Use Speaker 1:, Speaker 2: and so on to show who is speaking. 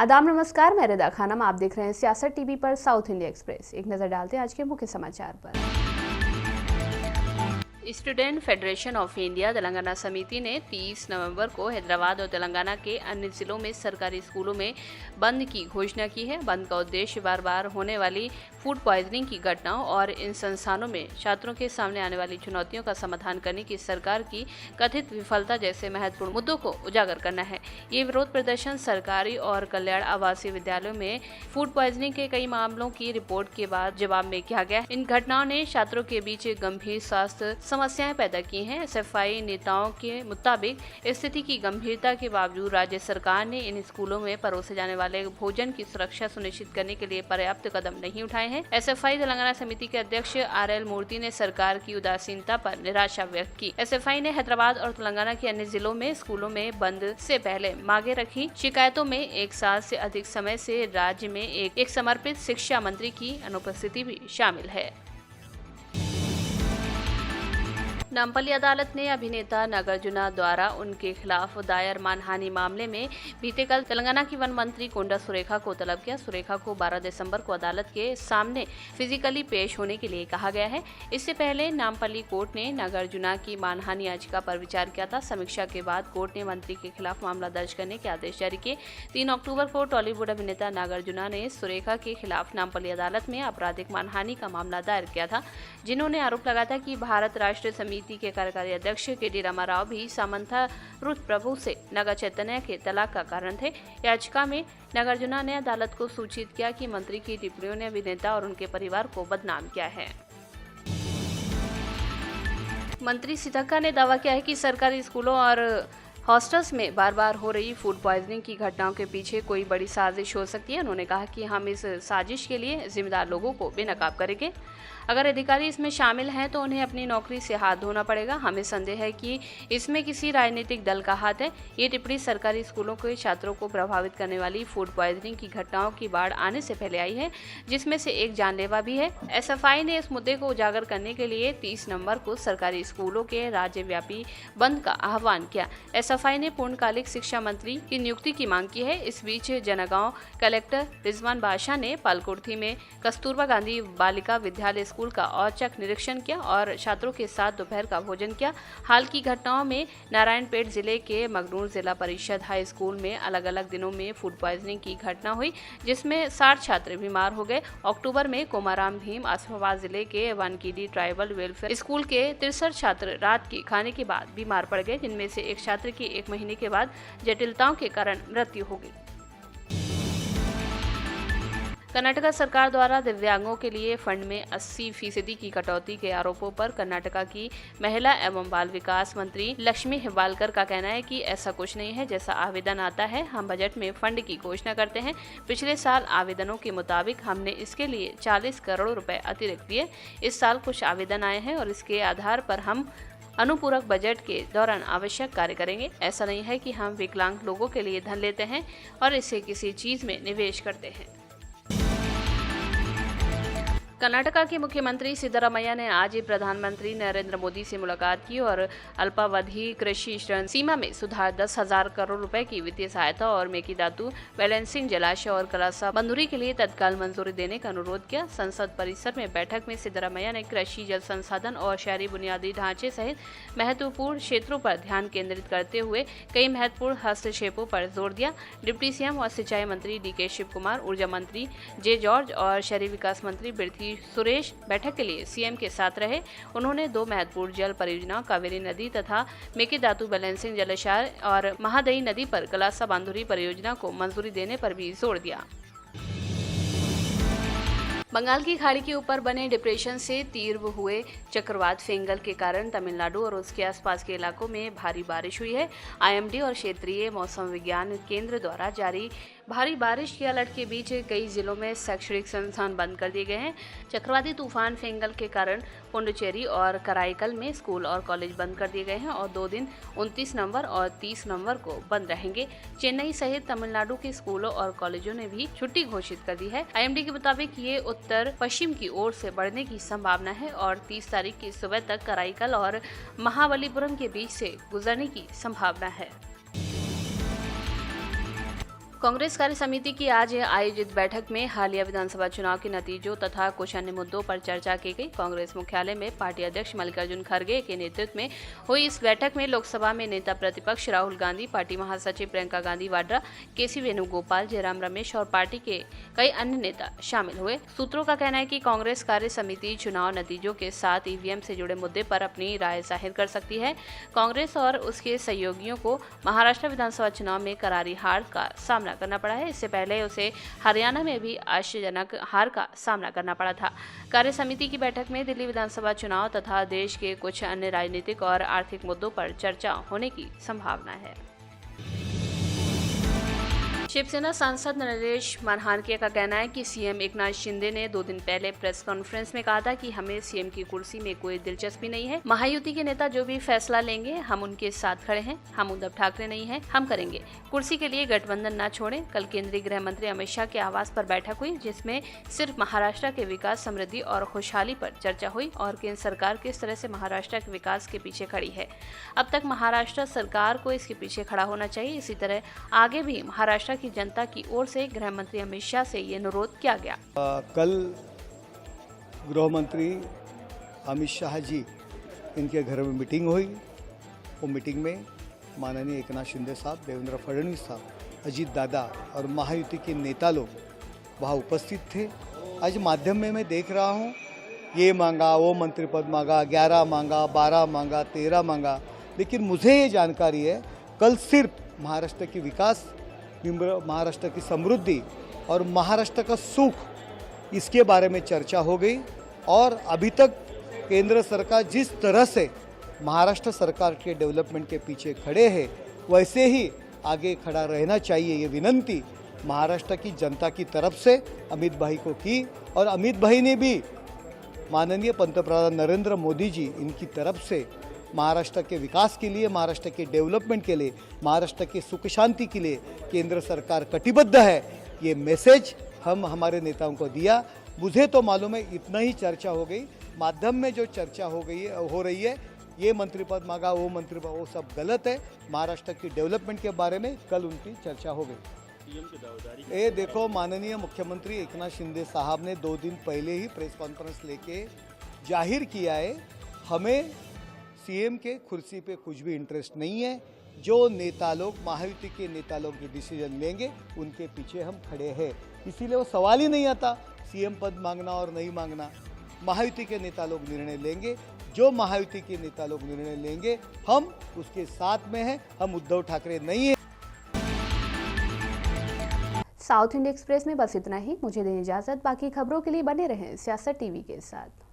Speaker 1: आदाब नमस्कार, मैं रिदा खानम। आप देख रहे हैं सियासत टीवी पर साउथ इंडिया एक्सप्रेस। एक नज़र डालते हैं आज के मुख्य समाचार पर। Student federation of India Telangana समिति ने 30 नवंबर को हैदराबाद और तेलंगाना के अन्य जिलों में सरकारी स्कूलों में बंद की घोषणा की है। बंद का उद्देश्य बार बार होने वाली फूड पॉइजनिंग की घटनाओं और इन संस्थानों में छात्रों के सामने आने वाली चुनौतियों का समाधान करने की सरकार की कथित विफलता जैसे महत्वपूर्ण मुद्दों को उजागर करना है। ये विरोध प्रदर्शन सरकारी और कल्याण आवासीय विद्यालयों में फूड पॉइजनिंग के कई मामलों की रिपोर्ट के बाद जवाब में किया गया। इन घटनाओं ने छात्रों के बीच गंभीर स्वास्थ्य समस्याएं पैदा की हैं। एसएफआई नेताओं के मुताबिक स्थिति की गंभीरता के बावजूद राज्य सरकार ने इन स्कूलों में परोसे जाने वाले भोजन की सुरक्षा सुनिश्चित करने के लिए पर्याप्त कदम नहीं उठाए हैं। एसएफआई तेलंगाना समिति के अध्यक्ष आरएल मूर्ति ने सरकार की उदासीनता पर निराशा व्यक्त की। एसएफआई ने हैदराबाद और तेलंगाना के अन्य जिलों में स्कूलों में बंद से पहले मांगे रखी। शिकायतों में एक साल से अधिक समय से राज्य में एक समर्पित शिक्षा मंत्री की अनुपस्थिति भी शामिल है। नामपल्ली अदालत ने अभिनेता नागार्जुना द्वारा उनके खिलाफ दायर मानहानि मामले में बीते कल तेलंगाना की वन मंत्री कोंडा सुरेखा को तलब किया। सुरेखा को 12 दिसंबर को अदालत के सामने फिजिकली पेश होने के लिए कहा गया है। इससे पहले नामपल्ली कोर्ट ने नागार्जुना की मानहानि याचिका पर विचार किया था। समीक्षा के बाद कोर्ट ने मंत्री के खिलाफ मामला दर्ज करने के आदेश जारी किए। 3 अक्टूबर को टॉलीवुड अभिनेता नागार्जुना ने सुरेखा के खिलाफ नामपल्ली अदालत में आपराधिक मानहानि का मामला दायर किया था, जिन्होंने आरोप लगाया था कि भारत राष्ट्र समिति के कार्यकारी अध्यक्ष के.डी. रामाराव भी सामंथा रुथ प्रभु से नागा चैतन्य के तलाक का कारण थे। याचिका में नागार्जुना ने अदालत को सूचित किया कि मंत्री की टिप्पणियों ने अभिनेता और उनके परिवार को बदनाम किया है। मंत्री सीतक्का ने दावा किया है कि सरकारी स्कूलों और हॉस्टल्स में बार बार हो रही फूड पॉइजनिंग की घटनाओं के पीछे कोई बड़ी साजिश हो सकती है। उन्होंने कहा कि हम इस साजिश के लिए जिम्मेदार लोगों को बेनकाब करेंगे। अगर अधिकारी इसमें शामिल हैं तो उन्हें अपनी नौकरी से हाथ धोना पड़ेगा। हमें संदेह है कि इसमें किसी राजनीतिक दल का हाथ है। ये टिप्पणी सरकारी स्कूलों के छात्रों को प्रभावित करने वाली फूड पॉइजनिंग की घटनाओं की बाढ़ आने से पहले आई है, जिसमें से एक जानलेवा भी है। एसएफआई ने इस मुद्दे को उजागर करने के लिए 30 नवंबर को सरकारी स्कूलों के राज्यव्यापी बंद का आह्वान किया। एसएफआई ने पूर्णकालिक शिक्षा मंत्री की नियुक्ति की मांग की है। इस बीच जनगांव कलेक्टर रिजवान बादशाह ने पालकुर्थी में कस्तूरबा गांधी बालिका विद्यालय स्कूल का औचक निरीक्षण किया और छात्रों के साथ दोपहर का भोजन किया। हाल की घटनाओं में नारायणपेट जिले के मगनूर जिला परिषद हाई स्कूल में अलग अलग दिनों में फूड पॉइजनिंग की घटना हुई, जिसमें 60 छात्र बीमार हो गए। अक्टूबर में कोमाराम भीम आसिफाबाद जिले के वानकीडी ट्राइबल वेलफेयर स्कूल के 63 छात्र रात के खाने के बाद बीमार पड़ गए, जिनमें से एक छात्र की 1 महीने के बाद जटिलताओं के कारण मृत्यु हो गई। कर्नाटक सरकार द्वारा दिव्यांगों के लिए फंड में 80% की कटौती के आरोपों पर कर्नाटक की महिला एवं बाल विकास मंत्री लक्ष्मी हिब्बालकर का कहना है कि ऐसा कुछ नहीं है। जैसा आवेदन आता है हम बजट में फंड की घोषणा करते हैं। पिछले साल आवेदनों के मुताबिक हमने इसके लिए 40 करोड़ रुपए अतिरिक्त दिए। इस साल कुछ आवेदन आए हैं और इसके आधार पर हम अनुपूरक बजट के दौरान आवश्यक कार्य करेंगे। ऐसा नहीं है कि हम विकलांग लोगों के लिए धन लेते हैं और इसे किसी चीज में निवेश करते हैं। कर्नाटक के मुख्यमंत्री सिद्धरामैया ने आज ही प्रधानमंत्री नरेंद्र मोदी से मुलाकात की और अल्पावधि कृषि ऋण सीमा में सुधार 10,000 करोड़ रुपए की वित्तीय सहायता और मेकिदातु बैलेंसिंग जलाशय और कलासा बंदूरी के लिए तत्काल मंजूरी देने का अनुरोध किया। संसद परिसर में बैठक में सिद्धरामैया ने कृषि, जल संसाधन और शहरी बुनियादी ढांचे सहित महत्वपूर्ण क्षेत्रों पर ध्यान केंद्रित करते हुए कई महत्वपूर्ण हस्तक्षेपों पर जोर दिया। डिप्टी सीएम और सिंचाई मंत्री डी.के. शिव कुमार, ऊर्जा मंत्री जे. जॉर्ज और शहरी विकास मंत्री बिरथी सुरेश बैठक के लिए सीएम के साथ रहे। उन्होंने 2 महत्वपूर्ण जल परियोजनाओं कावेरी नदी तथा मेकेदातु बैलेंसिंग जलाशय और महादई नदी पर कलासा बांधुरी परियोजना को मंजूरी देने पर भी जोर दिया। बंगाल की खाड़ी के ऊपर बने डिप्रेशन से तीव्र हुए चक्रवात फेंगल के कारण तमिलनाडु और उसके आसपास के इलाकों में भारी बारिश हुई है। आईएमडी और क्षेत्रीय मौसम विज्ञान केंद्र द्वारा जारी भारी बारिश के अलर्ट के बीच कई जिलों में शैक्षणिक संस्थान बंद कर दिए गए हैं। चक्रवाती तूफान फेंगल के कारण पुडुचेरी और कराईकल में स्कूल और कॉलेज बंद कर दिए गए हैं और 2 दिन 29 नवंबर और 30 नवंबर को बंद रहेंगे। चेन्नई सहित तमिलनाडु के स्कूलों और कॉलेजों ने भी छुट्टी घोषित कर दी है। आईएमडी के मुताबिक ये उत्तर पश्चिम की ओर से बढ़ने की संभावना है और 30 तारीख की सुबह तक कराईकल और महाबलीपुरम के बीच से गुजरने की संभावना है। कांग्रेस कार्य समिति की आज आयोजित बैठक में हालिया विधानसभा चुनाव के नतीजों तथा कुछ अन्य मुद्दों पर चर्चा की गई। कांग्रेस मुख्यालय में पार्टी अध्यक्ष मल्लिकार्जुन खड़गे के नेतृत्व में हुई इस बैठक में लोकसभा में नेता प्रतिपक्ष राहुल गांधी, पार्टी महासचिव प्रियंका गांधी वाड्रा, केसी वेणुगोपाल, जयराम रमेश और पार्टी के कई अन्य नेता शामिल हुए। सूत्रों का कहना है कि कांग्रेस कार्य समिति चुनाव नतीजों के साथ ईवीएम से जुड़े मुद्दे पर अपनी राय जाहिर कर सकती है। कांग्रेस और उसके सहयोगियों को महाराष्ट्र विधानसभा चुनाव में करारी हार का सामना करना पड़ा है। इससे पहले उसे हरियाणा में भी आश्चर्यजनक हार का सामना करना पड़ा था। कार्य समिति की बैठक में दिल्ली विधानसभा चुनाव तथा देश के कुछ अन्य राजनीतिक और आर्थिक मुद्दों पर चर्चा होने की संभावना है। शिवसेना सांसद नरेश मानहानिया का कहना है कि सीएम एकनाथ शिंदे ने 2 दिन पहले प्रेस कॉन्फ्रेंस में कहा था कि हमें सीएम की कुर्सी में कोई दिलचस्पी नहीं है। महायुति के नेता जो भी फैसला लेंगे हम उनके साथ खड़े हैं। हम उद्धव ठाकरे नहीं हैं, हम करेंगे। कुर्सी के लिए गठबंधन न छोड़ें। कल केंद्रीय गृह मंत्री अमित शाह के आवास पर बैठक हुई, जिसमें सिर्फ महाराष्ट्र के विकास, समृद्धि और खुशहाली पर चर्चा हुई और केंद्र सरकार किस तरह से महाराष्ट्र के विकास के पीछे खड़ी है। अब तक महाराष्ट्र सरकार को इसके पीछे खड़ा होना चाहिए। इसी तरह आगे भी महाराष्ट्र की जनता की ओर से गृह मंत्री अमित शाह से ये अनुरोध किया गया।
Speaker 2: कल गृह मंत्री अमित शाह जी इनके घर में मीटिंग हुई। वो मीटिंग में माननीय एकनाथ शिंदे साहब, देवेंद्र फडणवीस साहब, अजीत दादा और महायुति के नेता लोग वहाँ उपस्थित थे। आज माध्यम में मैं देख रहा हूँ ये मांगा, वो मंत्री पद मांगा, 11 मांगा, 12 मांगा, 13 मांगा, लेकिन मुझे ये जानकारी है कल सिर्फ महाराष्ट्र की विकास, महाराष्ट्र की समृद्धि और महाराष्ट्र का सुख, इसके बारे में चर्चा हो गई। और अभी तक केंद्र सरकार जिस तरह से महाराष्ट्र सरकार के डेवलपमेंट के पीछे खड़े हैं, वैसे ही आगे खड़ा रहना चाहिए, ये विनंती महाराष्ट्र की जनता की तरफ से अमित भाई को की। और अमित भाई ने भी माननीय पंतप्रधान नरेंद्र मोदी जी इनकी तरफ से महाराष्ट्र के विकास के लिए, महाराष्ट्र के डेवलपमेंट के लिए, महाराष्ट्र की सुख शांति के लिए केंद्र सरकार कटिबद्ध है, ये मैसेज हम हमारे नेताओं को दिया। मुझे तो मालूम है इतना ही चर्चा हो गई। माध्यम में जो चर्चा हो रही है ये मंत्री पद मांगा, वो मंत्री पद, वो सब गलत है। महाराष्ट्र की डेवलपमेंट के बारे में कल उनकी चर्चा हो गई। ये देखो, माननीय मुख्यमंत्री एकनाथ शिंदे साहब ने 2 दिन पहले ही प्रेस कॉन्फ्रेंस लेके जाहिर किया है हमें सीएम के कुर्सी पे कुछ भी इंटरेस्ट नहीं है। जो नेता लोग, महायुति के नेता लोग जो डिसीजन लेंगे उनके पीछे हम खड़े हैं। इसीलिए वो सवाल ही नहीं आता सीएम पद मांगना और नहीं मांगना। महायुति के नेता लोग निर्णय लेंगे, जो महायुति के नेता लोग निर्णय लेंगे हम उसके साथ में हैं, हम उद्धव ठाकरे नहीं हैं।
Speaker 1: साउथ इंडिया एक्सप्रेस में बस इतना ही। मुझे दें इजाजत। बाकी खबरों के लिए बने रहें सियासत टीवी के साथ।